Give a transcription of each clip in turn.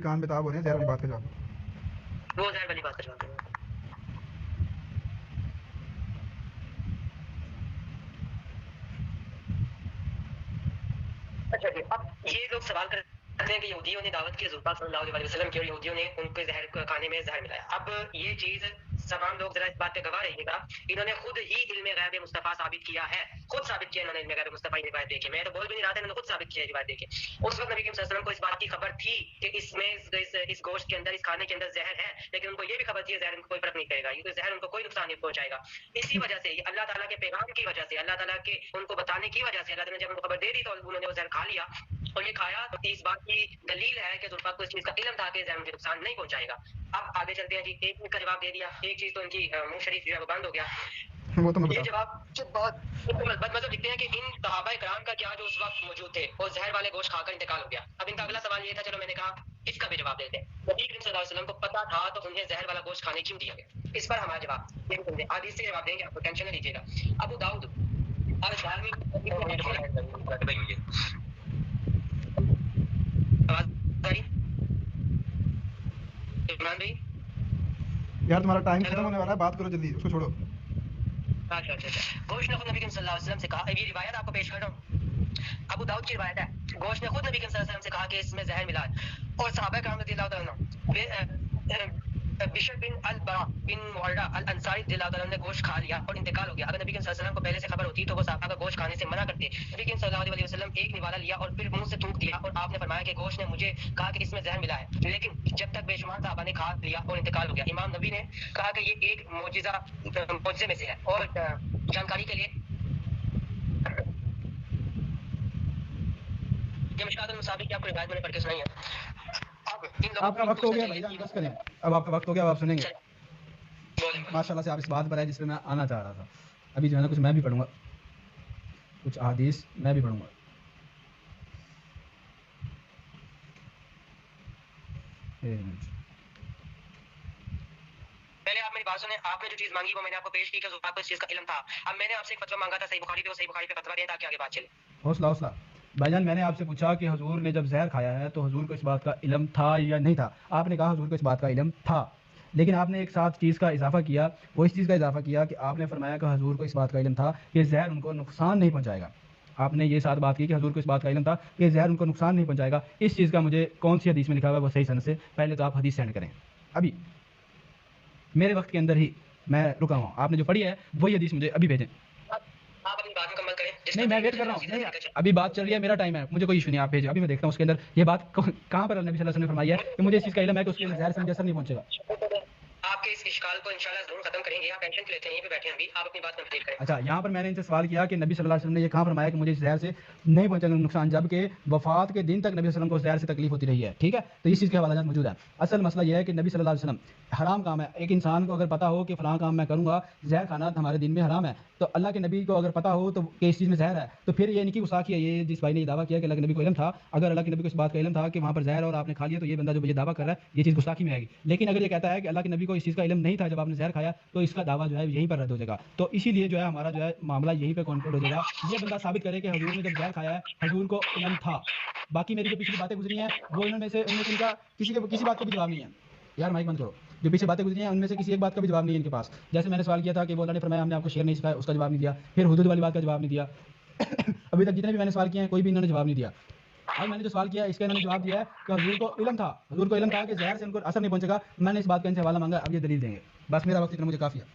कान पे ताब हो रहे हैं, जहर वाली बात का जवाब। वो जहर वाली बात का जवाब। अच्छा जी, अब ये लोग सवाल करते हैं कि यहूदियों ने दावत की हुज़ूर पाक सल्लल्लाहु अलैहि वसल्लम की और यहूदियों ने उनके जहर खाने में जहर मिलाया। अब ये चीज़ तमाम लोग जरा इस बात पे गवाह रहिएगा, इन्होंने खुद ही इल्म गैब मुस्तफ़ा साबित किया है, खुद साबित किया इन्होंने इल्म गैब मुस्तफ़ा की रिवायत देके। मैं तो बोल भी नहीं रहा था, इन्होंने खुद साबित किया रिवायत देके। उस वक्त नबी करीम सल्लल्लाहु अलैहि वसल्लम को इस बात की खबर थी कि इसमें इस गोश्त के अंदर, इस खाने के अंदर जहर है, लेकिन उनको ये भी खबर थी जहर इनको कोई फर्क नहीं करेगा, ये तो जहर उनको कोई नुकसान नहीं पहुंचाएगा। इसी वजह से अल्लाह ताला के पैगाम की वजह से, अल्लाह ताला के उनको बताने की वजह से, अल्लाह ताला ने जब उनको खबर दे दी तो उन्होंने वो जहर खा लिया और ये खाया, तो इस बात की दलील है कि हुज़ूर पाक को इस चीज का इल्म था कि जहर मुझे नुकसान नहीं पहुंचाएगा। अब आगे चलते हैं जी, एक का जवाब दे दिया, एक चीज तो इनकी मुंह शरीफ जो है वो बंद हो गया। वो तो मैं ये बता जवाब बहुत मतलब लिखते हैं कि इन सहाबा इकराम का क्या जो उस वक्त मौजूद थे और जहर वाले गोश्त खाकर इंतकाल हो गया। अब इनका अगला सवाल ये था, चलो मैंने कहा इसका भी जवाब देते हैं। नबी करीम सल्लल्लाहु अलैहि वसल्लम को पता था तो उन्हें जहर वाला गोश्त खाने क्यों दिया गया? इस पर हमारा जवाब ये सुनते हैं, हदीस से जवाब देंगे, आपको टेंशन नहीं लीजिएगा। अबू दाऊद और धार्मिक आवाज आ रही इमरान भाई? यार, तुम्हारा टाइम खत्म होने वाला है, बात करो जल्दी, उसको छोड़ो। अच्छा। गोश्त ने खुद नबी करीम सल्लल्लाहु अलैहि वसल्लम से कहा, ये रिवायत आपको पेश कर रहा हूँ, अबू दाऊद की रिवायत है। गोश्त ने खुद नबी करीम सल्लल्लाहु अलैहि वसल्लम से कहा कि इसमें जहर मिला है और सहाबा किराम रज़ियल्लाहु तआला अन्हुम बिशर बिन अल बरा बिन मुअर्रा अल अंसारी रज़ियल्लाहु तआला ने गोश्त खा लिया और इंतकाल हो गया। अगर नबी करीम सल्लल्लाहु अलैहि वसल्लम को पहले से खबर होती तो वो सहाबा का गोश्त खाने से मना करते। नबी करीम सल्लल्लाहु अलैहि वसल्लम एक निवाला लिया और फिर मुंह से थूक दिया और आपने फरमाया कि गोश्त ने मुझे कहा कि इसमें जहर मिला है, लेकिन जब तक बेशुमार सहाबा ने खा लिया और इंतकाल हो गया। इमाम नबी ने कहा कि ये एक मौजिज़े में से है। और जानकारी के लिए ये मिशकातुल मसाबीह की आपको रिवायत मैंने पढ़ के सुनाई है। अब इन लोगों आपका वक्त हो गया भाईजान, बस करें, अब आपका वक्त हो गया, अब आप सुनेंगे। माशाल्लाह से आप इस बात पर है जिसमें मैं आना चाह रहा था। अभी जो है ना, कुछ मैं भी पढ़ूंगा, कुछ हदीस मैं भी पढ़ूंगा। पहले आप मेरी बात सुने, आपने जो चीज मांगी वो मैंने आपको पेश की कि आपको इस चीज का इल्म था। अब मैंने आपसे एक फतवा मांगा था सही बुखारी पे, वो सही बुखारी पे फतवा दें ताकि आगे बात चले। हौसला हौसला भाईजान, मैंने आपसे पूछा कि हुजूर ने जब जहर खाया है तो हुजूर को इस बात का इल्म था या नहीं था। आपने कहा हुजूर को इस बात का इल्म था, लेकिन आपने एक साथ चीज़ का इजाफा किया। वो इस चीज़ का इजाफा किया कि आपने फरमाया कि हुजूर को इस बात का इल्म था कि जहर उनको नुकसान नहीं पहुंचाएगा। आपने ये साथ बात की कि हुजूर को इस बात का इल्म था कि जहर उनको नुकसान नहीं पहुंचाएगा। इस चीज़ का मुझे कौन सी हदीस में लिखा हुआ है वो सही सनद से पहले तो आप हदीस सेंड करें। अभी मेरे वक्त के अंदर ही मैं रुका हूँ, आपने जो पढ़ी है वही हदीस मुझे अभी भेजें। आप अपनी बात मुकम्मल करें। नहीं, मैं वेट कर रहा हूँ। नहीं, अभी बात चल रही है, मेरा टाइम है, मुझे कोई इशू नहीं, आप भेजिए। अभी मैं देखता हूँ उसके अंदर ये बात कहाँ पर नबी सल्लल्लाहु अलैहि वसल्लम ने फरमाई है कि मुझे इस चीज़ का इल्म है कि उसके अंदर जहर से मुझे असर नहीं पहुंचेगा। आपके इस इश्काल को इंशाल्लाह जरूर खत्म करेंगे। आप टेंशन लेते हैं, यहीं पे बैठे हैं अभी, आप अपनी बात कंप्लीट करें। अच्छा, यहाँ पर मैंने इनसे सवाल किया कि नबी सल्लल्लाहु अलैहि वसल्लम ने ये कहाँ फरमाया कि मुझे इस जहर से नहीं पहुंचेगा नुकसान, जबकि वफात के दिन तक नबी सल्लल्लाहु अलैहि वसल्लम को जहर से तकलीफ होती रही है। ठीक है, तो इस चीज़ के हवाला मौजूद है। असल मसला यह है कि नबी सल्लल्लाहु अलैहि वसल्लम हराम काम है। एक इंसान को अगर पता हो कि फ़लाँ काम मैं करूँगा, जहर खाना हमारे दिन में हराम है, तो अल्लाह के नबी को अगर पता हो तो कि इस चीज़ में जहर है, तो फिर ये इनकी गुस्ताखी है। ये जिस भाई ने दावा किया कि अल्लाह के नबी को इल्म था, अगर अल्लाह के नबी को इस बात का इल्म था कि वहाँ पर जहर और आपने खा लिया, तो ये बंदा जो ये दावा कर रहा है ये चीज़ गुस्ताखी में आएगी। लेकिन अगर ये कहता है कि अल्लाह के नबी को इस चीज़ का इल्म नहीं था जब आपने जहर खाया, तो इसका दावा जो है यहीं पर रद्द हो जाएगा। तो इसीलिए जो है हमारा जो है मामला यहीं पे कंक्लूड हो जाएगा। ये बंदा साबित करे कि हुजूर ने जब जहर खाया है हुजूर को इल्म था। बाकी मेरी जो पिछली बातें गुजरी हैं वो उनमें से इनका किसी बात का भी जवाब नहीं है। यार माइक बंद करो। जो पीछे बातें गुजरी हैं उनमें से किसी एक बात का भी जवाब नहीं है इनके पास। जैसे मैंने सवाल किया था कि वो अल्लाह ने फरमाया हमने आपको शेर नहीं सिखाया, उसका जवाब नहीं दिया। फिर हुदूद वाली बात का जवाब नहीं दिया। अभी तक जितने भी मैंने सवाल किए हैं कोई भी इन्होंने जवाब नहीं दिया। आज मैंने जो सवाल किया इसका इन्होंने जवाब दिया है कि हुजूर को इल्म था, हुजूर को इल्म था कि जहर से उनको असर नहीं पहुंचेगा। मैंने इस बात का इनसे हवाला मांगा, अब ये दलील देंगे। बस मेरा वक्त इतना मुझे काफ़ी है।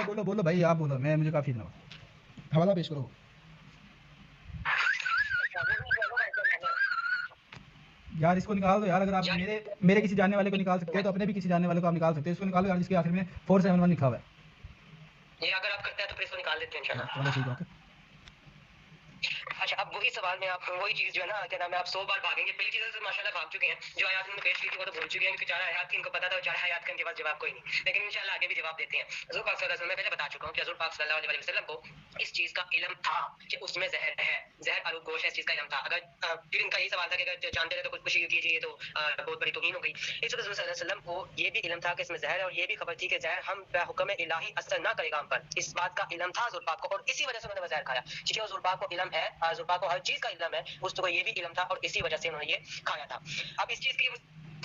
बोलो बोलो भाई, आप बोलो, मैं मुझे काफ़ी इतना हवाला पेश करो। यार इसको निकाल दो यार, अगर आप मेरे किसी जानने वाले को निकाल सकते हैं तो अपने भी किसी जानने वाले को आप निकाल सकते हैं। इसको निकालो यार, जिसके आखिर में 471 लिखा हुआ है। ये अगर आप करते हैं तो फिर इसको निकाल देते हैं इंशाल्लाह। चलो ठीक है, ओके। अच्छा, अब वही सवाल में आप वही चीज जो है ना क्या नाम है, आप 100 बार भागेंगे। पहली चीज़ से माशाल्लाह भाग चुके हैं, जो आयत उन्होंने पेश की थी वो तो भूल चुके हैं, क्योंकि 4 आयत की इनको पता था, 4 आयत का इनके पास जवाब कोई नहीं, लेकिन इंशाल्लाह आगे भी जवाब देते हैं। हुजूर पाक सल्लल्लाहु अलैहि वसल्लम, मैं पहले बता चुका हूं कि हुजूर पाक सल्लल्लाहु अलैहि वसल्लम को इस चीज का इल्म था कि उसमें जहर है, जहर आलू गोश है, इस चीज का इल्म था। अगर फिर इनका यही सवाल था कि अगर जानते थे तो कुछ खुशी कीजिए, तो बहुत बड़ी तौहीन हो गई। इस वजह से वसल्लम को ये भी इल्म था कि इसमें जहर है, और ये भी खबर थी कि जहर हम हुक्म इलाही असर ना करेगा हम पर, इस बात का इल्म था हुजूर पाक को, और इसी वजह से उन्होंने जहर खाया। क्योंकि हुजूर पाक को इल्म है, हुजूर पाक को हर चीज का इल्म है, उसको ये भी इल्म था और इसी वजह से उन्होंने ये खाया था। अब इस चीज की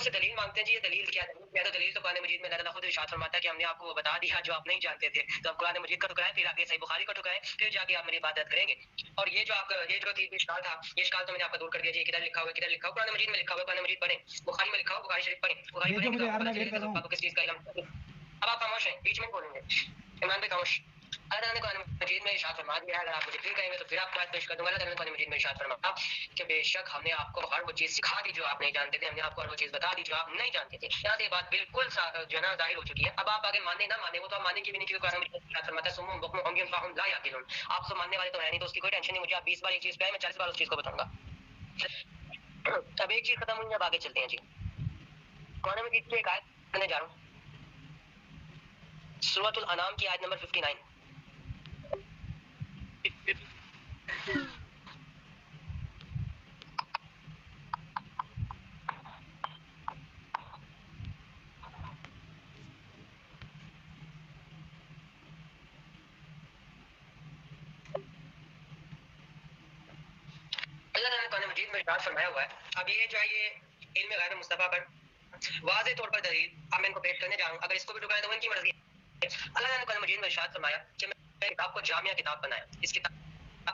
से दलील मांगते हैं जी, ये दलील क्या है? तो दलील तो कुरान मजीद में अल्लाह ताला खुद इरशाद फरमाता है कि हमने आपको बता दिया जो आप नहीं जानते थे। तो आप कुरान मजीद का ठुकराएं, फिर आगे सही बुखारी का ठुकराएं, फिर जाके आप मेरी इबादत करेंगे। और ये जो आपका ये जो इश्काल था, ये इश्काल तो मैंने आपका दूर कर दिया जी। किधर लिखा हुआ है, किधर लिखा हुआ? कुरान मजीद में लिखा हुआ है, कुरान मजीद पढ़ें। बुखारी में लिखा हुआ, बुखारी शरीफ पढ़ें। बुखारी भेजो मुझे यार, मैं वेट कर रहा हूँ। आपको किस चीज का इल्म? अब आप खामोश हैं, बीच में बोलेंगे। इमरान भाई खामोश। अल्लाह ताला ने कुरान मजीद में इरशाद फरमा दिया है, अगर आप मुझे फिर कहेंगे तो फिर आपको आयत पेश कर दूंगा। अल्लाह ताला ने कुरान मजीद में इरशाद फरमाया कि बेशक हमने आपको हर वो चीज सिखा दी जो आप नहीं जानते थे, हमने आपको हर वो चीज बता दी जो आप नहीं जानते थे। यहाँ से बात बिल्कुल जो है ना जाहिर हो चुकी है। अब आप आगे माने ना माने, वो तो आप माने की भी नहीं, क्योंकि कुरान मजीद में इरशाद फरमाता है सुम्मुम बुक्मुम उम्युन फहुम ला याकिलून। आप तो मानने वाले तो है नहीं, तो उसकी कोई टेंशन नहीं। मुझे आप 20 बार एक चीज पे, मैं 40 बार उस चीज को बताऊंगा। अब एक चीज खत्म हुई, अब आगे चलते हैं जी। कुरान मजीद की एक आयत पढ़ने जा रहा हूँ, सूरतुल अनाम की आयत नंबर 59। अल्लाह ताला ने कुरान मजीद में इरशाद फरमाया हुआ है। अब ये जो है ये इल्म गैब मुस्तफा पर वाज़े तौर पर दलील अब मैं इनको पेश करने जा रहा हूँ। अगर इसको भी ठुकराएं तो उनकी मर्जी है। अल्लाह ताला ने कुरान मजीद में इरशाद फरमाया कि मैं किताब को जामिया किताब बनाया। इस किताब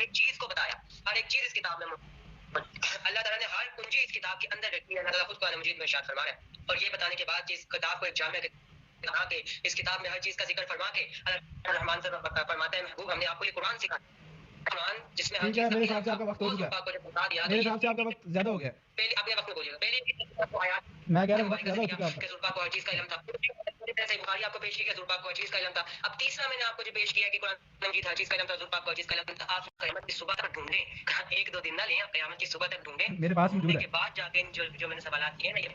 एक चीज को बताया, हर एक चीज इस किताब में अल्लाह ताला ने हर कुंजी इस किताब के अंदर रखी है। अल्लाह ताला खुद कुरान मजीद में इरशाद फरमा रहा है। और ये बताने के बाद कि इस किताब को एक जामिया बना के, इस किताब में हर चीज का जिक्र फरमा के अल्लाह रहमान से फरमाता है, महबूब हमने आपको ये कुरान सिखाया, कुरान जिसमें हर ठीक है, चीज मेरे हिसाब से आपका वक्त हो चुका है। बता दिया। मेरे हिसाब से आपका वक्त ज्यादा हो गया। पहले अपने वक्त में बोलिएगा, पहले आयात मैं कह रहा हूँ वक्त ज्यादा हो चुका है आपका। के जुल्फा को हर चीज का इल्म था। जैसे बुखारी आपको पेश किया, जुल्फा को हर चीज का इल्म था। अब तीसरा मैंने आपको जो पेश किया कि कुरान मजीद हर चीज का इल्म था, जुल्फा को हर चीज का इल्म था। आप क़यामत की सुबह तक ढूंढें, 1-2 दिन ना लें, आप क़यामत की सुबह तक ढूंढें। मेरे पास मौजूद है। के बाद जाके जो मैंने सवालात किए ना, ये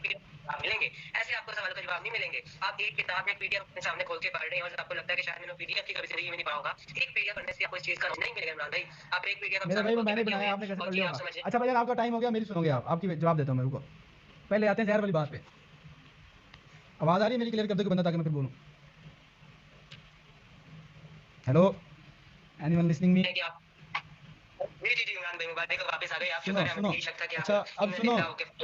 जवाब मिलेंगे। ऐसे आपको सवाल का जवाब नहीं मिलेंगे। आप एक किताब एक पीडीएफ अपने सामने खोल के पढ़ रहे हैं और आपको लगता है कि शायद मैंने पीडीएफ की कभी जिंदगी में नहीं पढ़ा होगा। एक पीडीएफ पढ़ने से आपको इस चीज का नहीं मिलेगा इमरान भाई। आप एक पीडीएफ मेरे भाई, मैंने बनाया, आपने कैसे पढ़ लिया होगा? अच्छा भैया, आपका टाइम हो गया, मेरी सुनोगे आप? आपकी जवाब देता हूँ मैं, रुको। पहले आते हैं जहर वाली बात पे। आवाज आ रही है मेरी क्लियर कर दो कि बंदा, ताकि मैं फिर बोलूं। Hello, anyone listening me? जी इमरान भाई, मुबारक हो, वापस आ गए आप। सुनो सुनो, अच्छा अब सुनो,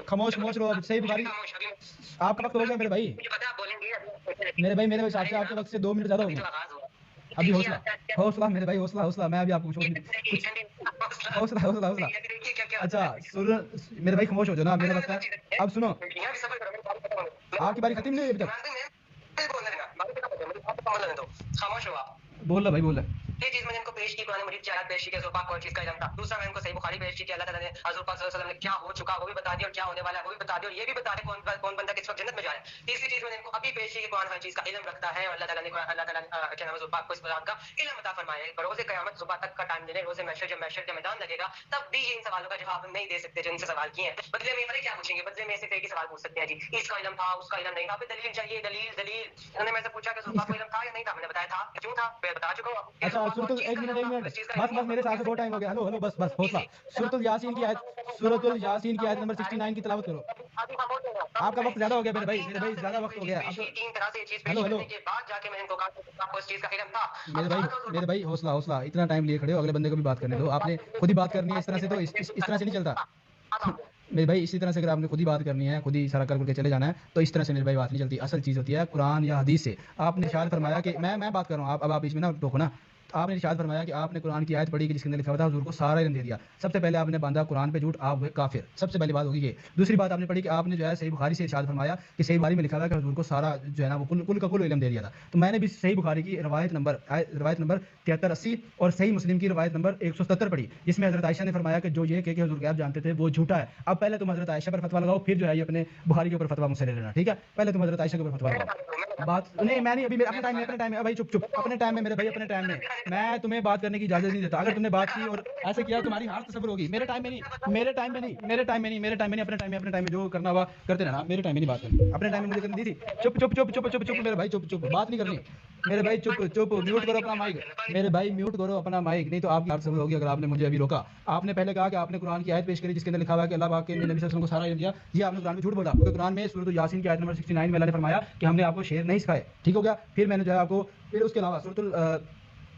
खामोश खामोश रहो। अब सही बुखारी आपका वक्त हो गया मेरे भाई। मुझे पता है आप बोलेंगे। मेरे हिसाब से आपके वक्त से 2 मिनट ज्यादा हो गए। अभी हौसला हौसला मेरे भाई, हौसला हौसला। मैं अभी आपको कुछ हौसला हौसला हौसला। अच्छा मेरे भाई खामोश हो जाओ ना, मेरा वक्त है। अब सुनो, आपकी बारी खत्म नहीं हुई अभी तक। खामोश हो आप। बोल रहा भाई, बोल रहा। ये चीज मैंने इनको पेश की, कुरान मजीद की आयत पेश की कि हुजूर पाक को हर चीज का इल्म था। दूसरा मैं इनको सही बुखारी पेश की कि अल्लाह ताला ने हुजूर पाक सल्लल्लाहु अलैहि वसल्लम ने क्या हो चुका वो भी बता दिया, और क्या होने वाला है वो भी बता दिया, और ये भी बता दिया कौन बंदा किस वक्त जन्नत में जा रहा है। तीसरी चीज मैंने इनको अभी पेश की कि कुरान हर चीज का इल्म रखता है, और अल्लाह ताला ने क्या नाम है, हुजूर पाक को इस कुरान का इल्म अता फरमाया है। रोज़े क़यामत सुबह तक का टाइम देने, रोज़े महशर जब महशर का मैदान लगेगा, तब भी ये इन सवालों का जवाब नहीं दे सकते जो इनसे सवाल किए हैं। बदले में क्या पूछेंगे? बदले में सिर्फ एक ही सवाल पूछ सकते हैं जी, इसका इल्म था, उसका इल्म नहीं था। दलील चाहिए, दलील दलील। उन्होंने मेरे से पूछा कि हुजूर पाक को इल्म था या नहीं था, मैंने बताया था। क्यों था मैं बता चुका हूं। अच्छा सूरतुल, एक मिनट बस मेरे साथ बहुत टाइम हो गया। हेलो हेलो, बस हौसला। सूरतुल यासीन की आयत नंबर 69 की तिलावत करो। आपका वक्त ज्यादा हो गया मेरे भाई, ज्यादा वक्त हो गया। हेलो हेलो मेरे भाई हौसला हौसला। इतना टाइम लिए खड़े हो, अगले बंदे को भी बात करने दो। आपने खुद ही बात करनी है, इस तरह से तो इस तरह से नहीं चलता मेरे भाई। इसी तरह से अगर आपने खुद ही बात करनी है, खुद ही सारा करके चले जाना है, तो इस तरह से मेरे भाई बात नहीं चलती। असल चीज़ होती है कुरान या हदीस से। आपने इरशाद फरमाया कि मैं बात कर रहा हूँ, अब आप इसमें ना टोको ना। आपने इरशाद फरमाया कि आपने कुरान की आयत पढ़ी कि जिसके अंदर लिखा हुआ था हुजूर को सारा इल्म दे दिया। सबसे पहले आपने बांधा कुरान पे झूठ, आप हुए काफिर। सबसे पहली बात होगी ये। दूसरी बात आपने पढ़ी कि आपने जो है सही बुखारी से इरशाद फरमाया कि सही बुखारी में लिखा हुआ कि हुजूर को सारा जो है ना वो कुल का कुल इल्म दे दिया था। तो मैंने भी सही बुखारी की रवायत नंबर 7380 और सही मुस्लिम की रवायत नंबर 177 पढ़ी, जिसमें हजरत आयशा ने फरमाया कि जो ये कि हुजूर गैब जानते थे वो झूठा है। अब पहले तुम हजरत आयशा पर फतवा लगाओ, फिर जो है ये अपने बुखारी के ऊपर फतवा मुझसे ले लेना, ठीक है? पहले तुम हजरत आयशा के ऊपर फतवा लगाओ। बात नहीं, मैं नहीं, अभी मेरे अपने टाइम में भाई, चुप चुप, अपने टाइम में मेरे भाई, अपने टाइम में मैं तुम्हें बात करने की इजाजत नहीं देता। अगर तुमने बात की और ऐसे किया तुम्हारी हार तसव्वुर होगी। मेरे टाइम में नहीं, मेरे टाइम में नहीं, मेरे टाइम में नहीं, मेरे टाइम में नहीं, अपने टाइम में जो करना हुआ करते रहना। मेरे टाइम में नहीं बात करनी, अपने टाइम में मुझे करनी दी थी। चुप चुप चुप चुप चुप चुप मेरे भाई, चुप चुप, बात नहीं करनी मेरे भाई, चुप चुप, म्यूट करो अपना माइक मेरे भाई, म्यूट करो अपना माइक, नहीं तो आपकी हार तसव्वुर होगी। अगर आपने मुझे अभी रोका, आपने पहले कहा कि आपने कुरान की आयत पेश करी जिसके अंदर लिखा हुआ है कि अल्लाह पाक के नबी सल्लल्लाहु अलैहि वसल्लम को सारा इल्म दिया। ये आपने कुरान में झूठ बोला, क्योंकि कुरान में सूरह यासीन की आयत नंबर 69 में अल्लाह ने फरमाया कि हमने आपको शेर नहीं सिखाए। ठीक हो गया। फिर मैंने जो है आपको, फिर उसके अलावा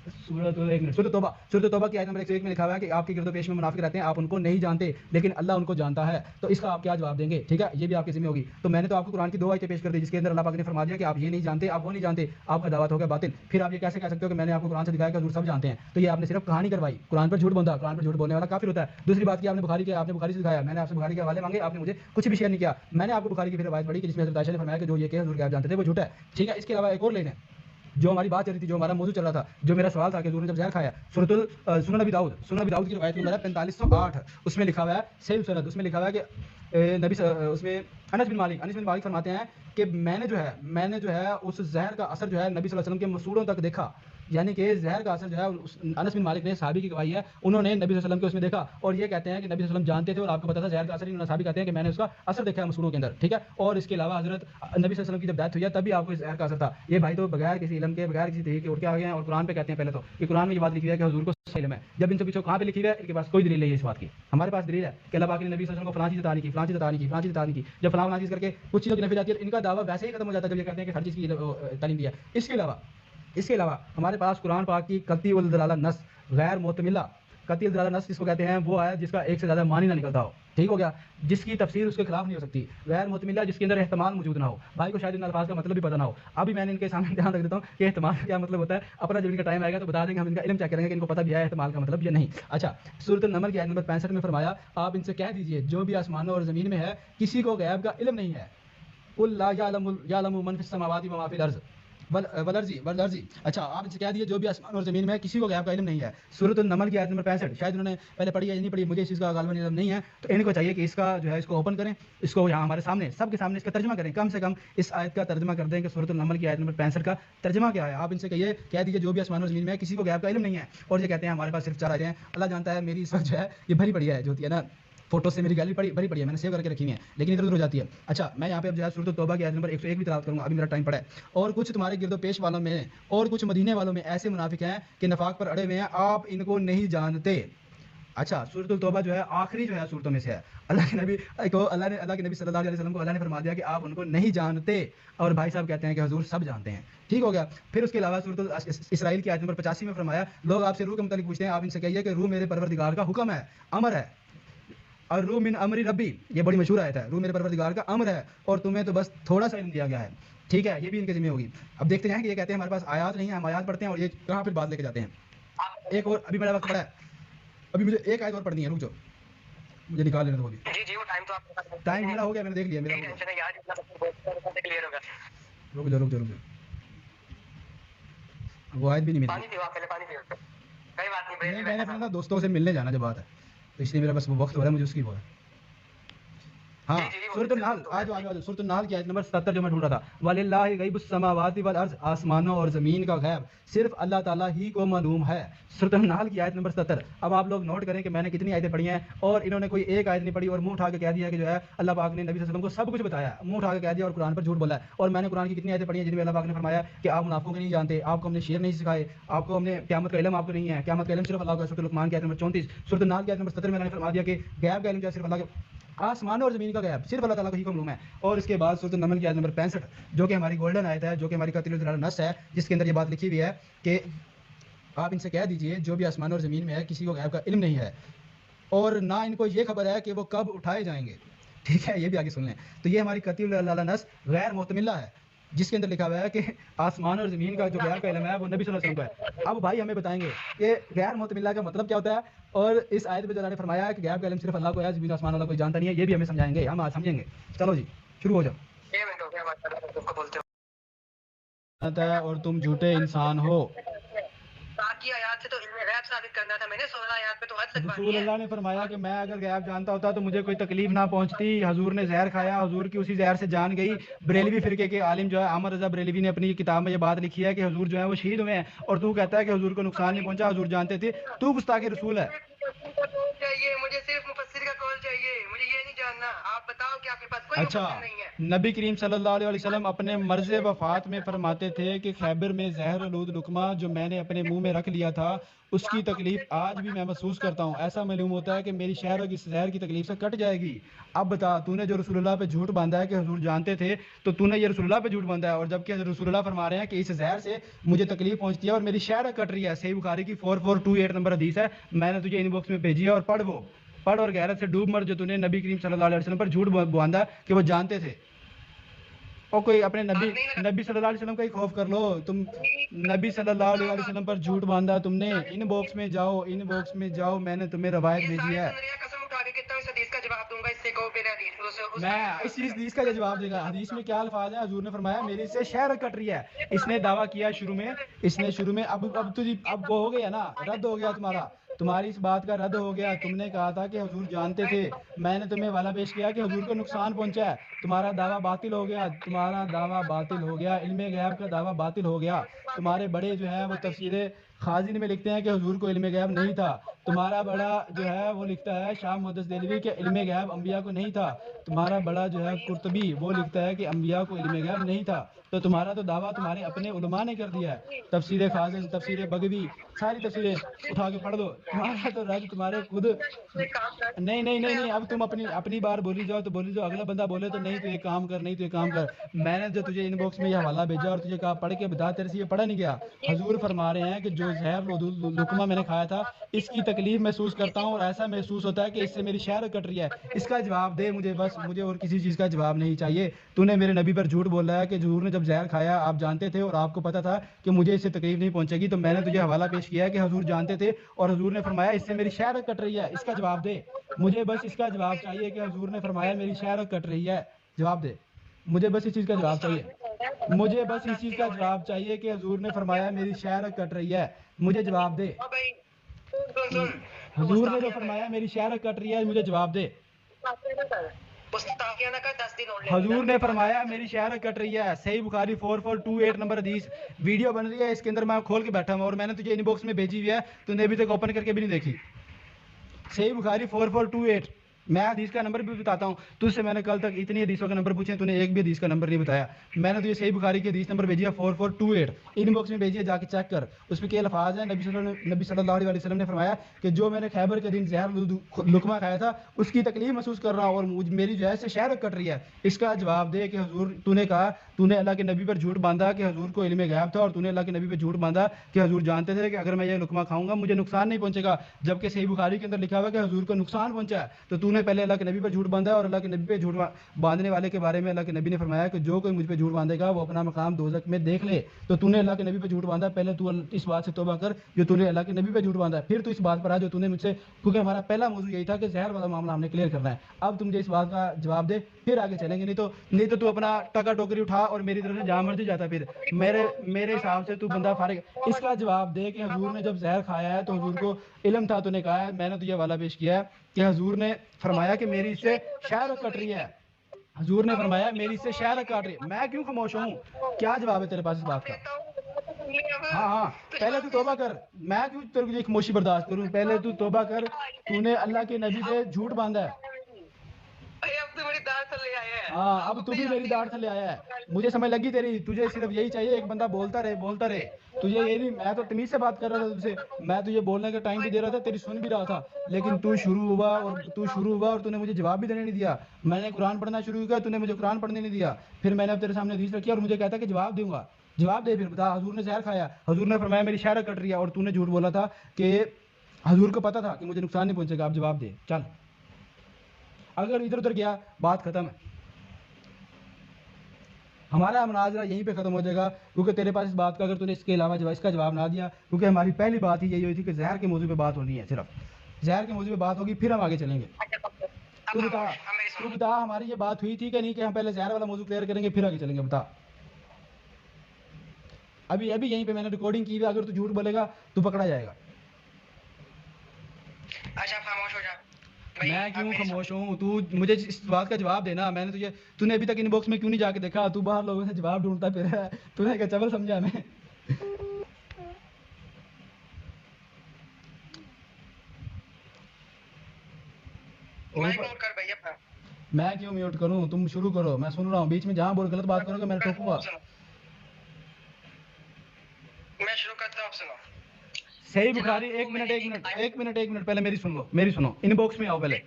सूरत तौबा की आयत नंबर 101 में लिखा हुआ है कि आपके गिरदोपेश में मुनाफिक रहते हैं, आप उनको नहीं जानते लेकिन अल्लाह उनको जानता है। तो इसका आप क्या जवाब देंगे? ठीक है, ये भी आपकी जिम्मे होगी। तो मैंने तो आपको कुरान की 2 आयतें पेश कर दी जिसके अंदर अल्लाह पाक ने फरमा दिया कि आप ये नहीं जानते, आप वो नहीं जानते, आपका दावा हो गया बातिल। फिर आप ये कैसे कह सकते हो कि मैंने आपको कुरान से दिखाया कि हुजूर सब जानते हैं? तो ये आपने सिर्फ कहानी करवाई, कुरान पर झूठ बोला। कुरान पर झूठ बोलने वाला काफिर होता है। दूसरी बात की, आपने बुखारी से दिखाया, मैंने आपसे बुखारी के हवाले मांगे, आपने मुझे कुछ भी शेयर नहीं किया। मैंने आपको बुखारी की फिर रवायत पढ़ी कि जिसमें हज़रत आयशा ने फरमाया कि जो ये कहे हुजूर क्या जानते थे वो झूठा है। ठीक है, इसके अलावा एक और लेना है, जो हमारी बात चल रही थी, जो हमारा मौजू चल रहा था, जो मेरा सवाल था कि हुजूर ने जब जहर खाया, सुनन नबी दाऊद की रवायत नंबर है 4508, उसमें लिखा हुआ है सही सनद, उसमें लिखा हुआ है कि उसमें अनस बिन मालिक फरमाते हैं कि मैंने जो है उस जहर का असर जो है नबी सल्लल्लाहु अलैहि वसल्लम के मसूड़ों तक देखा। यानी कि जहर का असर जो है, अनस बिन मालिक ने, साहबी की गवाही है, उन्होंने नबी सल्लल्लाहु अलैहि वसल्लम के उसमें देखा, और ये कहते हैं कि नबी सल्लल्लाहु अलैहि वसल्लम जानते थे और आपको पता था जहर का असर। इन्होंने साहबी कहते हैं कि मैंने उसका असर देखा है मसूड़ों के अंदर। ठीक है, और इसके अलावा हजरत नबी सल्लल्लाहु अलैहि वसल्लम की जब डेथ हुई है तभी आपको इस जहर का असर था। ये भाई तो बगैर किसी इल्म के, बगैर किसी तहकीक के उठ के आ गए हैं और कुरान पे कहते हैं पहले तो कि कुरान में ये बात लिखी है कि हुजूर को सही इल्म है। जब इनसे पूछो कहाँ पे लिखी है, इनके पास कोई दलील नहीं है इस बात की। हमारे पास दलील है कि अल्लाह पाक ने नबी सल्लल्लाहु अलैहि वसल्लम को फलां चीज़ बतानी की, फलां चीज़ बतानी की, जब फलां चीज़ करके कुछ चीज़ों की नफी जाती है, इनका दावा वैसे ही खत्म हो जाता है जब ये कहते हैं कि हर चीज़ की तालीम दी है। इसके अलावा हमारे पास कुरान पाक की कती उल दलाला नस गैर मुतमिला, कती उल दलाला नस जिसको कहते हैं वो है जिसका एक से ज़्यादा मानी ना निकलता हो। ठीक हो गया, जिसकी तफसीर उसके खिलाफ नहीं हो सकती। गैर मुतमिला, जिसके अंदर एहतमाल मौजूद ना हो। भाई को शायद इन अल्फाज का मतलब भी पता ना हो। अभी मैंने इनके सामने ध्यान रख देता हूँ कि एहतमाल क्या मतलब होता है। अपना जब इनका टाइम आएगा तो बता देंगे, हम इनका इल्म चेक करेंगे कि इनको पता भी है एहतमाल का मतलब या नहीं। अच्छा, सूरत नमल की आयत नंबर 65 में फरमाया, आप इनसे कह दीजिए जो भी आसमानों और ज़मीन में है किसी को गैब का इल्म नहीं है। कुल ला यालमु मन फिस समावाति व मा फिल अर्ज़ वल अर्ज़ी। अच्छा, आप इनसे कह दिए जो भी आसमान और ज़मीन में है किसी को गैब का इल्म नहीं है। सूरत नमल की आयत नंबर 65, शायद उन्होंने पहले पढ़ी है या नहीं पढ़ी, मुझे इस चीज़ का गालिबन इल्म नहीं है। तो इनको चाहिए कि इसका जो है इसको ओपन करें, इसको यहाँ हमारे सामने सबके सामने इसका तर्जुमा करें, कम से कम इस आयत का तर्जुमा कर दें कि सूरत नमल की आयत नंबर 65 का तर्जुमा क्या है। आप इनसे कहिए, कह दीजिए जो भी आसमान और ज़मीन में है किसी को गैब का इल्म नहीं है। और ये कहते हैं हमारे पास सिर्फ 4 आयतें हैं। अल्लाह जानता है मेरी इस वक्त जो है ये भरी पड़ी है, जो होती है ना फोटो से, मेरी गैलरी भरी पड़ी है, मैंने सेव करके रखी हुई है, लेकिन इधर उधर हो जाती है। अच्छा, मैं यहाँ पे अब जो है सूरत तौबा की आयत नंबर 101 भी तिलावत करूँगा, अभी मेरा टाइम पड़ा है। और कुछ तुम्हारे गिरदो पेश वालों में और कुछ मदीने वालों में ऐसे मुनाफिक हैं कि नफाक पर अड़े हुए हैं, आप इनको नहीं जानते। अच्छा, सूरत तौबा जो है आखिरी जो है सूरतों में से है। अल्लाह के नबी सल्लल्लाहु अलैहि वसल्लम को अल्लाह ने फरमा दिया कि आप उनको नहीं जानते, और भाई साहब कहते हैं कि हुजूर सब जानते हैं। ठीक हो गया। फिर उसके अलावा सूरत इसराइल की आयत नंबर 85 में फरमाया, लोग आपसे रूह के मुतालिक पूछते हैं, आप इनसे कहिए कि रूह मेरे परवरदिगार का हुक्म है, अमर है। और रूह मिन अमरी रब्बी, ये बड़ी मशहूर आयत है, रूह मेरे परवरदिगार का अमर है और तुम्हें तो बस थोड़ा सा इल्म दिया गया है। ठीक है, ये भी इनके जिम्मे होगी। अब देखते हैं कि ये कहते हैं हमारे पास आयात नहीं है, हम आयात पढ़ते हैं और ये कहाँ फिर बात लेके जाते हैं। एक और, अभी मेरा वक्त पड़ा है, अभी मुझे एक आयत और पढ़नी है, रुक जाओ, मुझे निकाल लेने दो अभी। जी वो टाइम तो आपका टाइम मेरा हो गया, मैंने देख लिया मेरा। टेंशन है यार, इतना क्लियर होगा। रुक जाओ, वो आयत भी नहीं मिली। पानी पियो, पहले पानी पियो, कोई बात नहीं। मैंने अपने ना दोस्तों से मिलने जाना जब बात है, तो इसलिए मेरा बस वो वक्त हो रहा है, मुझे उसकी वो है। हाँ, सूरतुल नाल, आज सूरतुल नाल की आयत नंबर 77 जो मैं ढूंढ रहा था, वलिल्लाहि गैबुस समावाति वल अर्ज़, आसमानों और ज़मीन का गैब सिर्फ अल्लाह ताला ही को मालूम है। सूरतुल नाल की आयत नंबर 77। अब आप लोग नोट करें कि मैंने कितनी आयतें पढ़ी हैं और इन्होंने कोई एक आयत नहीं पढ़ी और मुंह उठा के कह दिया कि जो है अल्लाह पाक ने नबी सल्लल्लाहु अलैहि वसल्लम को सब कुछ बताया, मुंह उठा के कह दिया और कुरान पर झूठ बोला है। और मैंने कुरान की कितनी आयतें पढ़ी हैं जिनमें अल्लाह पाक ने फरमाया कि आप मुनाफिकों को नहीं जानते, आपको हमने शेर नहीं सिखाए, आपको हमने क़यामत का इल्म आपको नहीं है, क़यामत का इल्म सिर्फ अल्लाह का। सूरह लुक़मान की आयत नंबर 34, सूरह नाल की आयत नंबर 77 में अल्लाह ने फरमा दिया कि गैब का इल्म जो है सिर्फ अल्लाह के, आसमान और ज़मीन का गैब सिर्फ अल्लाह ताला को ही मालूम है। और इसके बाद सूरह नमल की आयत नंबर 65 जो कि हमारी गोल्डन आयत है, जो कि हमारी कतिल नस है, जिसके अंदर ये बात लिखी हुई है कि आप इनसे कह दीजिए जो भी आसमान और ज़मीन में है किसी को गैब का इल्म नहीं है और ना इनको ये खबर है कि वो कब उठाए जाएंगे। ठीक है, ये भी आगे सुन लें। तो ये हमारी कतिल नस गैर मुतमिला है, जिसके अंदर लिखा हुआ है कि आसमान और ज़मीन का जो गैब का इल्म है वो नबी सल्लल्लाहु अलैहि वसल्लम का है। अब भाई हमें बताएंगे कि गैर मुतमिला का मतलब क्या होता है, और इस आयत में जो अल्लाह ने फरमाया है कि गैब का इल्म सिर्फ अल्लाह को है, ज़मीन आसमान वाला कोई जानता नहीं है, ये भी हमें समझाएंगे, हम आज समझेंगे। चलो जी, शुरू हो जाओ। और तुम झूठे इंसान हो। बाकी आयात से तो इल्म गैब साबित करना था, मैंने 16 आयत पे तो हद लगवानी रसूल है। अल्लाह ने फरमाया कि मैं अगर गैब जानता होता तो मुझे कोई तकलीफ ना पहुंचती। हजूर ने जहर खाया, हजूर की उसी जहर से जान गई। बरेलवी फिरके के आलिम जो है अहमद रजा बरेलवी ने अपनी किताब में ये बात लिखी है कि हजूर जो है वो शहीद हुए हैं, और तू कहता है कि हजूर को नुकसान नहीं पहुंचा, हजूर जानते थे। तू गुस्ताखी रसूल है। चाहिए मुझे, सिर्फ मुफस्सिर का कौल चाहिए, मुझे ये नहीं जानना। आप बताओ कि आपके पास कोई अच्छा, मुफस्सिर नहीं है। नबी करीम सल्लल्लाहु अलैहि वसल्लम अपने मर्ज वफात में फरमाते थे कि खैबर में जहर आलूद लुकमा जो मैंने अपने मुंह में रख लिया था, उसकी तकलीफ आज भी मैं महसूस करता हूँ। ऐसा मालूम होता है कि मेरी शहर की जहर की तकलीफ से कट जाएगी। अब बता, तूने जो रसूलुल्लाह पे झूठ बांधा है कि हजूर जानते थे, तो तूने ये रसूलुल्लाह पे झूठ बांधा है, और जबकि रसूलुल्लाह फरमा रहे हैं कि इस जहर से मुझे तकलीफ पहुंचती है और मेरी शहर कट रही है। सही बुखारी की 4428 नंबर हदीस है, मैंने तुझे इनबॉक्स में भेजी है, और पढ़ वो पढ़ और गैरत से डूब मर जो तूने नबी करीम सल्लल्लाहु अलैहि वसल्लम पर झूठ बांधा कि वो जानते थे। और कोई अपने नबी नबी सल्लल्लाहु अलैहि वसल्लम का ही खौफ कर लो तुम। नबी सल्लल्लाहु अलैहि वसल्लम पर झूठ बांधा तुमने। इन बॉक्स में जाओ, इन बॉक्स में जाओ, मैंने तुम्हें रवायत भेजी है। कसम उठा के कहता हूं, इस हदीस का जवाब दूंगा, इससे कहो फिर हदीस मैं इस हदीस का जवाब देगा। हदीस में क्या अल्फाज है? हजूर ने फरमाया मेरी से शहर कट रही है। इसने दावा किया शुरू में, इसने शुरू में, अब तुझे अब वो हो गया ना, रद्द हो गया तुम्हारा, तुम्हारी इस बात का रद्द हो गया। तुमने कहा था कि हजूर जानते थे, मैंने तुम्हें वाला पेश किया कि हजूर को नुकसान पहुंचा है, तुम्हारा दावा बातिल हो गया, तुम्हारा दावा बातिल हो गया, इल्मे गैब का दावा बातिल हो गया। तुम्हारे बड़े जो है वो तफसीर खाजिन में लिखते हैं कि हजूर को इल्मे गैब नहीं था। तुम्हारा बड़ा जो है वो लिखता है शाम मुहद्दिस देलवी के इल्मे गैब अंबिया को नहीं था। तुम्हारा बड़ा जो है कुर्तबी वो लिखता है कि अंबिया को इल्मे गैब नहीं था। तो तुम्हारा तो दावा तुम्हारे अपने उलमा ने कर दिया है। तफसीर खाजिन, तफसीर बगवी, सारी तफसीरें उठा के पढ़ दो। तुम्हारा तो रज तुम्हारे खुद नहीं नहीं नहीं नहीं। अब तुम अपनी अपनी बार बोली जाओ तो बोली जाओ, अगला बंदा बोले तो नहीं तो ये काम कर, नहीं तो ये काम कर। मैंने जो तुझे इनबॉक्स में ये हवाला भेजा और तुझे कहा पढ़ के बता, तेरे से ये पढ़ा नहीं गया। हजूर फरमा रहे हैं कि जो जहर लुकमा मैंने खाया था, इसकी तकलीफ महसूस करता हूँ, और ऐसा महसूस होता है कि इससे मेरी शहर कट रही है। इसका जवाब दे मुझे, बस मुझे और किसी चीज़ का जवाब नहीं चाहिए। तूने मेरे नबी पर झूठ बोला है कि हजूर ने जब जहर खाया आप जानते थे और आपको पता था कि मुझे इससे तकलीफ नहीं पहुंचेगी, तो मैंने तुझे हवाला पेश किया है कि हजूर जानते थे और हजूर ने फरमाया इससे मेरी शहर कट रही है। इसका जवाब दे मुझे, बस इसका जवाब चाहिए कि हजूर ने फरमाया मेरी शहर कट रही है। जवाब दे मुझे, बस इस चीज़ का जवाब चाहिए। मुझे बस इस चीज़ का जवाब चाहिए कि हजूर ने फरमाया मेरी शहर कट रही है। मुझे जवाब दे। हजूर ने जो फरमाया मेरी शहर कट रही है, मुझे जवाब दे। हजूर ने फरमाया मेरी शहर कट रही है। सही बुखारी 4428 नंबर हदीस, वीडियो बन रही है इसके अंदर, मैं खोल के बैठा हूँ और मैंने तुझे इनबॉक्स में भेजी हुई है, तूने अभी तक ओपन करके भी नहीं देखी। सही बुखारी 4428, मैं हदीस का नंबर भी बताता हूँ। तुझसे मैंने कल तक इतनी हदीसों का नंबर पूछे, तूने एक भी हदीस का नंबर नहीं बताया। मैंने तुझे सही बुखारी की हदीस नंबर भेजी है 4428, इनबॉक्स में भेजी है, जाके चेक कर। उसमें क्या अल्फाज है? नबी सल्लल्लाहु अलैहि वसल्लम ने फरमाया कि जो मैंने खैबर के दिन जहर लुकमा खाया था उसकी तकलीफ महसूस कर रहा हूँ और मेरी जो है से शहर कट रही है। इसका जवाब दे कि हजूर, तूने कहा, तूने अल्लाह के नबी पर झूठ बांधा कि हजूर को इल्मे गैब था, और तूने अल्लाह के नबी पर झूठ बांधा कि हजूर जानते थे कि अगर मैं ये लुकमा खाऊंगा मुझे नुकसान नहीं पहुंचेगा, जबकि सही बुखारी के अंदर लिखा हुआ कि हजूर को नुकसान पहुंचा है। तो तूने पहले अल्लाह के नबी पर झूठ बांधा, और अल्लाह के नबी पे झूठ बांधने वाले के बारे में अल्लाह के नबी ने फरमाया कि जो कोई मुझ पे झूठ बांधेगा वो अपना मकाम दोज़ख में देख ले। तो तूने अल्लाह के नबी पे झूठ बांधा। पहले तू इस बात से तौबा कर जो तूने अल्लाह के नबी पे झूठ बांधा है, फिर तू इस बात पर आ जो तूने मुझसे, क्योंकि हमारा पहला मौजूद यही था कि जहर वाला मामला हमने क्लियर करना है। अब तुम मुझे इस बात का जवाब दे, फिर आगे चलेंगे। नहीं तो तू अपना टका टोकरी उठा और मेरी तरफ से जहाँ मर्जी जाता। फिर मेरे हिसाब से तू बंदा फारिग। इसका जवाब दे कि हजूर ने जब जहर खाया है तो हजूर को इल्म था, तूने कहा है, मैंने तुझे वाला पेश किया है कि हजूर ने फरमाया कि मेरी इससे शहर कट रही है। हजूर ने फरमाया मेरी इससे शहर काट रही है। मैं क्यों खामोश हूँ? क्या जवाब है तेरे पास इस बात का? हाँ हाँ, पहले तू तौबा कर। मैं क्यों तेरे को खामोशी बर्दाश्त करूँ? पहले तू तौबा कर। तूने अल्लाह के नबी पे झूठ बांधा है। हाँ, अब तू भी मेरी दाढ़ थले आया है। मुझे समझ लगी तेरी, तुझे सिर्फ यही चाहिए एक बंदा बोलता रहे बोलता रहे। तुझे ये नहीं, मैं तो तमीज से बात कर रहा था तुझसे, मैं तुझे बोलने का टाइम भी दे रहा था, तेरी सुन भी रहा था, लेकिन तू शुरू हुआ और तूने मुझे जवाब भी देने नहीं दिया। मैंने कुरान पढ़ना शुरू किया, तूने मुझे कुरान पढ़ने नहीं दिया। फिर मैंने अब तेरे सामने हदीस रखी और मुझे कहता कि जवाब दूंगा। जवाब दे, फिर बता। हजूर ने जहर खाया, हजूर ने फरमाया मेरी शहर कट रही है, और तूने झूठ बोला था कि हजूर को पता था कि मुझे नुकसान नहीं पहुंचेगा। अब जवाब दे चल। अगर इधर उधर गया बात खत्म है, हमारा मुनाजरा यहीं पे खत्म हो जाएगा, क्योंकि तेरे पास इस बात का, अगर तूने इसके अलावा इसका जवाब ना दिया, क्योंकि हमारी पहली बात ही यही हुई थी कि जहर के मौजू पे बात होनी है, सिर्फ जहर के मौजू पे बात होगी, फिर हम आगे चलेंगे। तू बता हमारी ये बात हुई थी कि नहीं कि हम पहले जहर वाला मौजू क्लियर करेंगे फिर आगे चलेंगे? बता। अभी यहीं पे मैंने रिकॉर्डिंग की हुई, अगर तू झूठ बोलेगा तो पकड़ा जाएगा। अच्छा खामोश हो जा भाई। मैं अब क्यों मेरी खामोश हूँ? तू मुझे इस बात का जवाब देना। मैंने तुझे तूने अभी तक इनबॉक्स में क्यों नहीं जाके देखा? तू बाहर लोगों से जवाब ढूंढता फिर रहा है। तूने क्या चबल समझा मैं? और माइक ऊपर म्यूट कर भाई अपना। मैं क्यों म्यूट करूँ? तुम शुरू करो, मैं सुन रहा हूँ। बीच में जहाँ बोल गलत बात करोगे मैं टोकूंगा। सुनो, मैं शुरू करता हूँ, सुनो। सही जनाब बुखारी। को एक मिनट मैंने एक मिनट आयत एक मिनट एक मिनट पहले मेरी सुन लो, मेरी सुनो। इनबॉक्स में आओ पहले,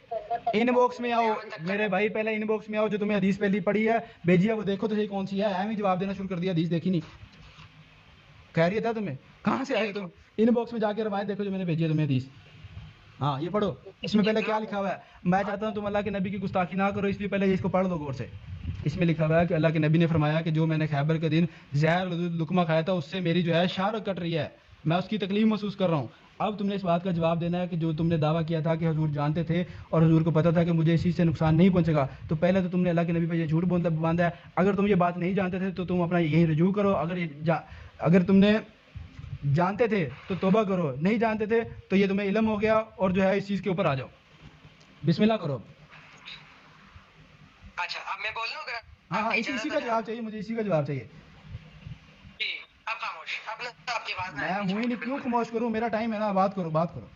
इनबॉक्स में आओ क़यामत तक मेरे भाई। पहले इनबॉक्स में आओ, जो तुम्हें हदीस पहली पढ़ी है भेजी है वो देखो तो सही कौन सी है। एम ही जवाब देना शुरू कर दिया, हदीस देखी नहीं। खैरियत है तुम्हें? कहाँ से आए तुम? इनबॉक्स में जाके रवायत देखो जो मैंने भेजी है तुम्हें हदीस। हाँ ये पढ़ो, इसमें पहले क्या लिखा हुआ है। मैं चाहता हूँ तुम अल्लाह के नबी की गुस्ताखी ना करो, इसलिए पहले इसको पढ़ लो गौर से। इसमें लिखा हुआ है कि अल्लाह के नबी ने फरमाया कि जो मैंने खैबर के दिन जहर लुकमा खाया था उससे मेरी जो है शाहरत कट रही है, मैं उसकी तकलीफ महसूस कर रहा हूँ। अब तुमने इस बात का जवाब देना है कि जो तुमने दावा किया था कि हजूर जानते थे और हजूर को पता था कि मुझे इस चीज़ से नुकसान नहीं पहुंचेगा, तो पहले तो तुमने अल्लाह के नबी पर ये झूठ बांधा है। अगर तुम ये बात नहीं जानते थे तो तुम अपना यही रजू करो। अगर तुमने जानते थे तो तौबा करो, नहीं जानते थे तो ये तुम्हें इल्म हो गया और जो है इस चीज़ के ऊपर आ जाओ। बिस्मिल्लाह करो। अच्छा अब मैं बोल लूँ अगर हाँ हाँ, आपकी इसी इजाजत का है जवाब चाहिए मुझे, इसी का जवाब चाहिए। जी। अब खामोश, अब ना आपकी आवाज ना मैं आए बीच हूँ ही में नहीं, क्यों बिल्कुल। खामोश करूँ? मेरा टाइम है ना, बात करो बात करो।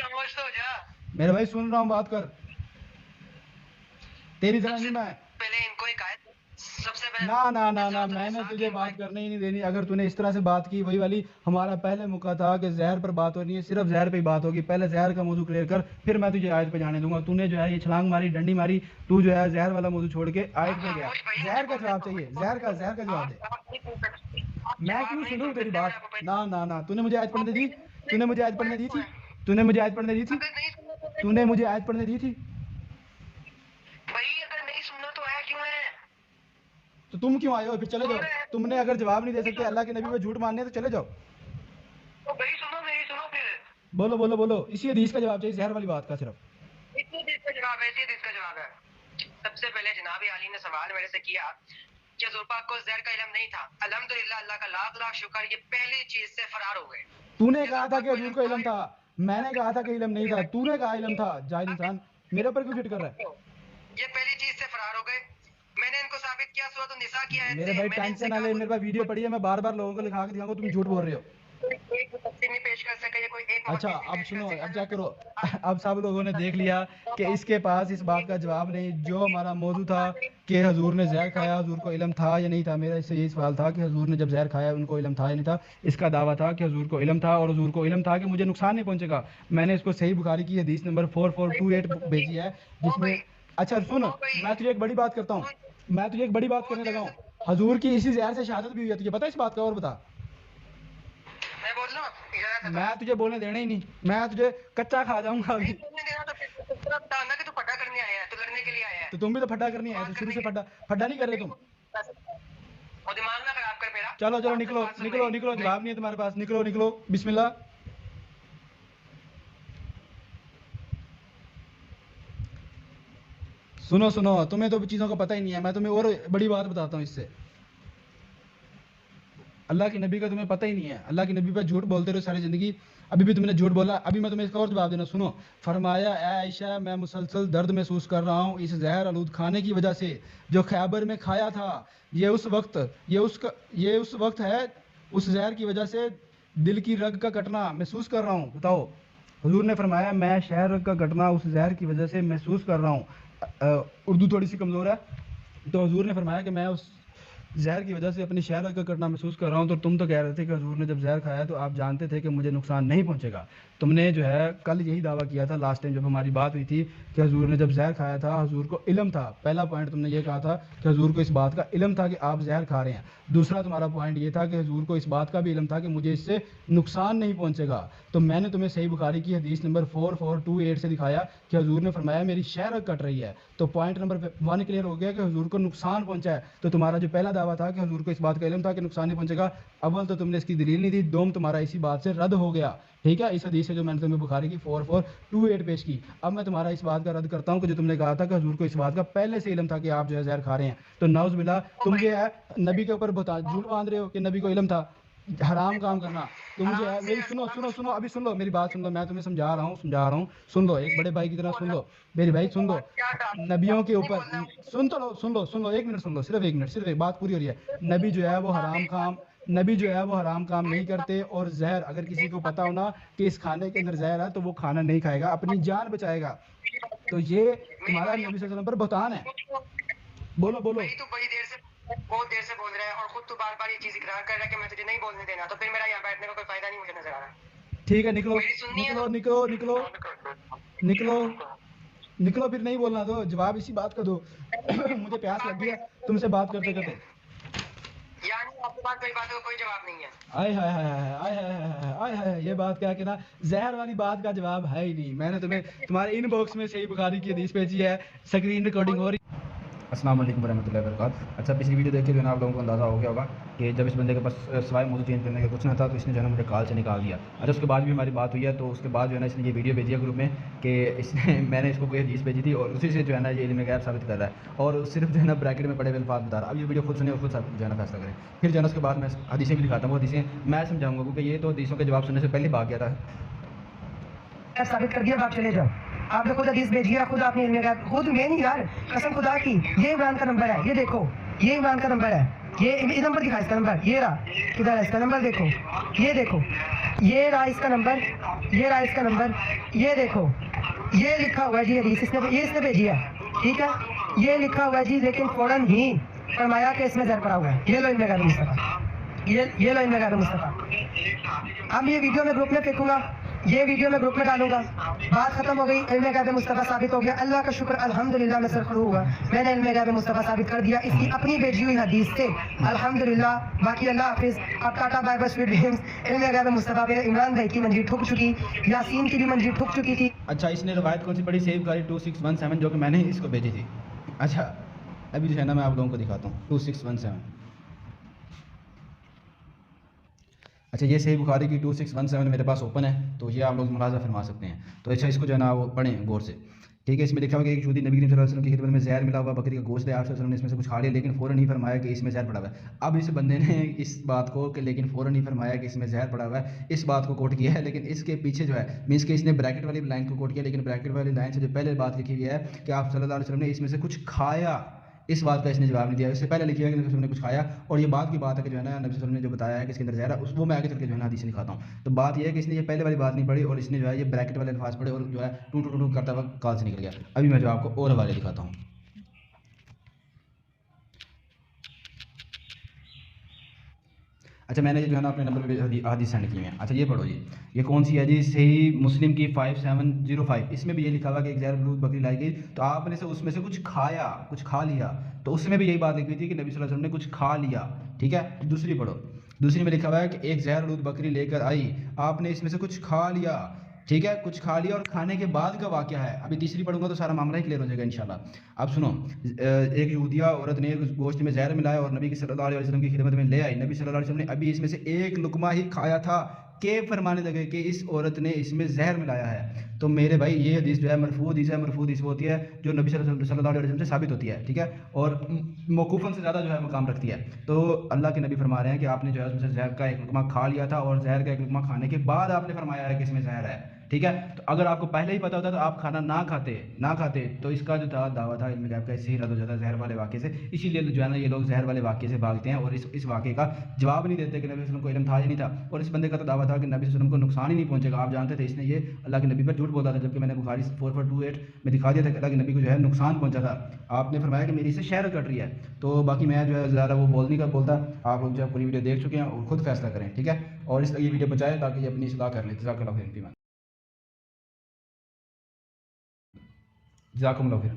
खामोश तो हो जा। मेरे भाई सुन रहा हूँ, बात कर। तेरी तरह नहीं सबसे मैं। पहले इनको एक आयत, सबसे पहले ना ना ना ना, सूरत मैंने निसा की तुझे इनको बात एक करने ही नहीं देनी। अगर तूने इस तरह से बात की, वही वाली हमारा पहले मौका था कि जहर पर बात होनी है, सिर्फ जहर पे ही बात होगी। पहले जहर का मौजू क्लियर कर, फिर मैं तुझे आयत पे जाने दूंगा। तूने जो है ये छलांग मारी, डंडी मारी, तू जो है जहर वाला मौजू छोड़ के आयत आप पे गया। खामोश भाई, मुझे जहर का बोलने जवाब दो, चाहिए, मुझे बोलने दो। जहर का जवाब दे। आप नहीं सुन सकते, आप मैं जवाब क्यों नहीं सुनूं सुन तेरी सकते, मैं बात? आपको ना पहले ना ना, तूने मुझे आयत पढ़ने दी? नहीं तूने मुझे आयत सुनना पढ़ने है दी क्यों थी? है? तूने मुझे आयत पढ़ने दी थी? अगर नहीं सुनना तो है तूने क्यों है? मुझे आयत पढ़ने दी थी? भाई अगर नहीं सुनना तो है क्यों है? तो तुम क्यों आए हो? फिर चले सुन जाओ। रहे हैं तो तुमने अगर जवाब नहीं दे नहीं सकते, सुनो, अल्लाह के नबी पे झूठ मानने तो चले जाओ। तो भाई सुनो, मेरी सुनो फिर। बोलो बोलो बोलो, इसी हदीस का जवाब चाहिए, जहर वाली बात का सिर्फ। इसी चीज का जवाब है, इसी चीज का जवाब है। सबसे पहले जनाब अली ने सवाल मेरे से किया कि हुजूर पाक को जहर का इल्म नहीं था। अल्हम्दुलिल्लाह, अल्लाह का लाख लाख शुक्र, ये पहली चीज से फरार हो गए। तूने कि कहा हुजूर था पाक कि को हजूर इल्म को था इल्म था, मैंने कहा था कि इल्म नहीं था। तूने कहा इल्म था, जाहिल इंसान। मेरे ऊपर क्यों फिट कर रहा है? ये पहली चीज से फरार हो गए। मैंने इनको साबित किया सूरत निसा की आयत मेरे से। भाई मैंने इनसे टेंशन ना ले, कहा मेरे पास वीडियो पड़ी है, मैं बार बार लोगों को लिखा के दिखाऊंगा तुम झूठ बोल रहे हो। कोई एक मुफस्सिर नहीं पेश कर सके, कोई एक अच्छा मुहद्दिस नहीं अब पेश कर सुनो, सके। अब क्या करो। अब सब लोगों ने देख लिया कि इसके पास इस बात का जवाब नहीं। जो हमारा मौजू था कि हजूर ने जहर खाया, हजूर को इल्म था या नहीं था। मेरा इससे यही सवाल था कि हजूर ने जब जहर खाया उनको इल्म था या नहीं था। इसका दावा था कि हजूर को इल्म था और हजूर को इल्म था कि मुझे नुकसान नहीं पहुंचेगा। मैंने इसको सही बुखारी की हदीस नंबर 4428 भेजी है, ओ जिसमें। भाई, अच्छा सुन, ओ भाई, मैं तुझे एक बड़ी बात करता हूँ। मैं तुझे एक बड़ी बात बहुत करने देर लगा से हूँ। हजूर की इसी जहर से शहादत भी हुई है, तुझे पता है इस बात का? और बता। मैं बोल रहा हूँ, इजाजत है तो। मैं तुझे बोलने देना ही नहीं, मैं तुझे कच्चा खा जाऊंगा नहीं अभी। बोलने देना तो फिर तो तेरा बताना कि तू पटा करने आया है, तू लड़ने के लिए आया है। तो तुम भी तो फड्डा करनी है, तो बात शुरू करने से के फड्डा फड्डा नहीं कर रहे तुम। और दिमाग ना खराब कर मेरा। चलो चलो बात सुन, निकलो बात सुन निकलो मेरी। निकलो, जवाब नहीं है तुम्हारे पास, निकलो निकलो। बिस्मिल्लाह। सुनो सुनो, तुम्हें तो चीज़ों का पता ही नहीं है। मैं तुम्हें और बड़ी बात बताता हूँ इससे। अल्लाह के नबी का तुम्हें पता ही नहीं है। अल्लाह के नबी पर झूठ बोलते रहो सारी ज़िंदगी। अभी भी तुमने झूठ बोला। अभी मैं तुम्हें इसका और जवाब देना, सुनो। फरमाया, ए आयशा, मैं मुसलसल दर्द महसूस कर रहा हूँ इस जहर आलूद खाने की वजह से जो खैबर में खाया था। ये उस वक्त है, उस जहर की वजह से दिल की रग का कटना महसूस कर रहा हूँ। बताओ। हुजूर ने फरमाया, मैं शहर का कटना उस जहर की वजह से महसूस कर रहा हूँ। उर्दू थोड़ी सी कमज़ोर है, तो हुजूर ने फरमाया कि मैं उस जहर की वजह से अपनी शहर का कटना महसूस कर रहा हूँ। तो तुम तो कह रहे थे कि हुजूर ने जब जहर खाया तो आप जानते थे कि मुझे नुकसान नहीं पहुंचेगा। तुमने जो है कल यही दावा किया था, लास्ट टाइम जब हमारी बात हुई थी, कि हुजूर ने जब जहर खाया था हुजूर को इल्म था। पहला पॉइंट तुमने ये कहा था कि हुजूर को इस बात का इल्म था कि आप जहर खा रहे हैं। दूसरा तुम्हारा पॉइंट ये था कि हुजूर को इस बात का भी इल्म था कि मुझे इससे नुकसान नहीं पहुंचेगा। तो मैंने तुम्हें सही बुखारी की हदीस नंबर 4428 से दिखाया कि हुजूर ने फरमाया मेरी शहर कट रही है। तो पॉइंट नंबर 1 क्लियर हो गया कि हुजूर को नुकसान पहुंचा है। तो तुम्हारा जो पहला दावा था कि हुजूर को इस बात का इल्म था कि नुकसान नहीं पहुंचेगा, अव्वल तो तुमने इसकी दलील नहीं दी, दोम तुम्हारा इसी बात से रद्द हो गया। ठीक है, इस हदीस से जो मैंने तुम्हें बुखारी की 4428 पेश की। अब मैं तुम्हारा इस बात का रद्द करता हूँ कि जो तुमने कहा था कि हुजूर को इस बात का पहले से इल्म था कि आप जो है जहर खा रहे हैं। तो नाउज़ बिल्लाह, तुम जो है नबी के ऊपर झूठ बांध रहे हो कि नबी को इल्म था। हराम काम करना। तो मुझे मेरी सुनो सुनो सुनो, अभी सुन लो मेरी बात सुन लो, मैं तुम्हें समझा रहा हूँ, सुन लो, एक बड़े भाई की तरह सुन लो मेरी भाई, सुन लो। क्या था? नबियों के नहीं ऊपर बोलना सुन लो 1 मिनट सुन लो, सिर्फ 1 मिनट, सिर्फ एक बात पूरी हो रही है। नबी जो है वो हराम काम नबी जो है वो हराम काम नहीं करते, और जहर अगर किसी को पता हो ना कि इस खाने के अंदर जहर है तो वो खाना नहीं खाएगा, अपनी जान बचाएगा। तो ये मेरे तुम्हारा भाई नबी सल्लल्लाहु अलैहि वसल्लम पर बहतान है। बोलो बोलो। भाई, तू बड़ी देर से बहुत देर से बोल रहा है और खुद तू बार बार ये चीज इकरार कर रहा है कि मैं तुझे नहीं बोलने देना, तो फिर मेरा यहाँ बैठने का कोई फायदा नहीं मुझे नजर आ रहा। ठीक है, निकलो मेरी सुननी है निकलो ना? निकलो निकलो निकलो निकलो, फिर नहीं बोलना तो जवाब इसी बात का दो। मुझे प्यास लग गई है तुमसे बात करते करते। यानी आपके पास कोई बातों का कोई जवाब नहीं है? आय हाय हाय हाय आय हाय हाय हाय आय हाय, ये बात क्या कि ना, जहर वाली बात का जवाब है ही नहीं। मैंने तुम्हें तुम्हारे इनबॉक्स में सही बुखारी की हदीस भेजी है, स्क्रीन रिकॉर्डिंग हो रही। अस्सलाम वालेकुम रहमतुल्लाहि व बरकातहू। अच्छा, पिछली वीडियो देख के जो है ना आप लोगों को अंदाज़ा हो गया होगा कि जब इस बंदे के पास सिवाय मौजूद चेंज करने का कुछ ना था, तो इसने जो है ना मुझे कॉल से निकाल दिया। अच्छा, उसके बाद भी हमारी बात हुई है, तो उसके बाद जो है ना इसने ये वीडियो भेजी है ग्रुप में कि इसने मैंने इसको कोई हदीस भेजी थी और उसी से जो है ना ये इल्म गैब साबित कर रहा है, और सिर्फ जो है ना ब्रैकेट में पड़े हुए अल्फाज बता रहा है। अब ये वीडियो खुद सुने और खुद जो है ना फैसला करें। फिर जो है ना उसके बाद मैं हदीसें भी दिखाता हूँ, वो हदीसें मैं समझाऊंगा, क्योंकि ये तो हदीसों के जवाब सुनने से पहले भाग गया था। साबित कर दिया, बात चले जाओ। आपने खुद हदीस भेजी है, खुद आपने इल्म गैब, खुद मैं नहीं यार, कसम खुदा की, ये इमरान का नंबर है, ये देखो, ये इमरान का नंबर है, ये नंबर दिखा इसका नंबर, ये रहा, किधर है इसका नंबर, देखो, ये देखो, ये रहा इसका नंबर, ये रहा इसका नंबर, ये देखो, ये लिखा हुआ है जी हदीस, इसने भेजी है, ठीक है, ये लिखा हुआ है जी, लेकिन फौरन ही फरमाया कि इसमें जहर पड़ा हुआ है। ये लो इल्म गैब मुस्तफा, ये लो इल्म गैब मुस्तफा। अब ये वीडियो में ग्रुप में फेंकूंगा, ये वीडियो में ग्रुप में डालूंगा, बात खत्म हो गई, इल्म गैब मुस्तफा साबित हो गया, अल्लाह का शुक्र अल्हम्दुलिल्लाह, मैं सरखरू हुआ, मैंने इल्म गैब मुस्तफा साबित कर दिया इसकी अपनी भेजी हुई हदीस से, अल्हम्दुलिल्लाह। बाकी अल्लाह हाफिज, अब tata bye bye sweet dreams. इल्म गैब मुस्तफा पे इमरान भाई की मंजी ठुक चुकी, यासीन की भी मंजी ठुक चुकी थी। अच्छा, इसने रवायत कौन सी पढ़ी? सेव बुखारी 2617, जो कि मैंने इसको भेजी थी। अच्छा, अभी जो है ना मैं आप लोगों को दिखाता हूँ 2617। अच्छा, ये सही बुखारी की 2617 मेरे पास ओपन है, तो ये आप लोग मुलाजा फरमा सकते हैं। तो अच्छा, इसको जो है ना वो पढ़ें गौर से, ठीक है। इसमें लिखा हुआ कि एक यहूदी नबी करीम सल्लल्लाहु अलैहि वसल्लम की खिदमत में जहर मिला हुआ बकरी का गोश्त है, आप सल्लल्लाहु अलैहि वसल्लम ने इसमें से कुछ खा लिया, लेकिन फ़ौरन नहीं फरमाया कि इसमें जहर पड़ा हुआ है। अब इस बंदे ने इस बात को कि लेकिन फ़ौरन नहीं फरमाया कि इसमें जहर पड़ा हुआ है, इस बात को कोट किया है, लेकिन इसके पीछे जो है मीन्स कि इसने ब्रैकेट वाली लाइन को कोट किया, लेकिन ब्रैकेट वाली लाइन से जो पहले बात लिखी हुई है कि आप सल्लल्लाहु अलैहि वसल्लम ने इसमें से कुछ खाया, इस बात का इसने जवाब नहीं दिया। इससे पहले लिखी है कि नबी वसल्लम ने कुछ खाया, और ये बात की बात है कि जो है ना नबी वसल्लम ने जो बताया है कि इसके अंदर जहर है, उस वो मैं आगे चल के जो है ना हदीस दिखाता हूँ। तो बात ये है कि इसने ये पहले वाली बात नहीं पढ़ी, और इसने जो है ये ब्रैकेट वाले अल्फाज पढ़े, और जो है टू टू टू करता हुआ काल से निकल गया। अभी मैं जो आपको और हवाले दिखाता हूँ। अच्छा, मैंने जो है ना अपने नंबर पे हदीस सेंड की है। अच्छा, ये पढ़ो जी, ये कौन सी है जी? सही मुस्लिम की 5705, इसमें भी ये लिखा हुआ कि एक जहर बलूद बकरी लाई गई, तो आपने से उसमें से कुछ खाया, कुछ खा लिया, तो उसमें भी यही बात लिखी थी कि नबी सल्लल्लाहु अलैहि वसल्लम ने कुछ खा लिया, ठीक है। दूसरी पढ़ो, दूसरी में लिखा हुआ है कि एक जहर बलूद बकरी लेकर आई, आपने इसमें से कुछ खा लिया, ठीक है, कुछ खा लिया, और खाने के बाद का वाक़या है। अभी तीसरी पढ़ूंगा तो सारा मामला ही क्लियर हो जाएगा इंशाल्लाह। अब सुनो, एक यहूदिया औरत ने गोश्त में जहर मिलाया और नबी सल्लल्लाहु अलैहि वसल्लम की खिदमत में ले आई। नबी सल्लल्लाहु अलैहि वसल्लम ने अभी इसमें से एक लुकमा ही खाया था के फरमाने लगे कि इस औरत ने इसमें जहर मिलाया है। तो मेरे भाई, ये हदीस जो है मरफू हदीस है। मरफू हदीस वो होती है जो नबी सल्लल्लाहु अलैहि वसल्लम से साबित होती है, ठीक है, और मौकूफ़न से ज़्यादा जो है मकाम रखती है। तो अल्लाह के नबी फरमा रहे हैं कि आपने जो है उसमें से जहर का एक लुकमा खा लिया था, और जहर का एक लुकमा खाने के बाद आपने फरमाया है कि इसमें जहर है, ठीक है। तो अगर आपको पहले ही पता होता तो आप खाना ना खाते, तो इसका जो था दावा था इल्म गैब का इससे ही रद्द हो जाता है, जहर वाले वाक़े से। इसीलिए जो है ना ये लोग जहर वाले वाक़े से भागते हैं और इस वाक़े का जवाब नहीं देते कि नबी वसल्लम को इल्म था या नहीं था। और इस बंदे का तो दावा था कि नबी वसल्लम को नुकसान ही नहीं पहुंचेगा, आप जानते थे, इसने ये अल्लाह के नबी पर झूठ बोला था, जबकि मैंने बुखारी 4428 में दिखा दिया था कि अल्लाह के नबी को जो है नुकसान पहुंचा था। आपने फरमाया कि मेरी इससे शहर कट रही है। तो बाकी मैं जो है ज़्यादा वो बोल नहीं कर बोलता, आप लोग जो है पूरी वीडियो देख चुके हैं और खुद फैसला करें, ठीक है। और इस ये वीडियो बचाएं ताकि ये अपनी इस्लाह कर लें। जज़ाकल्लाहु खैर।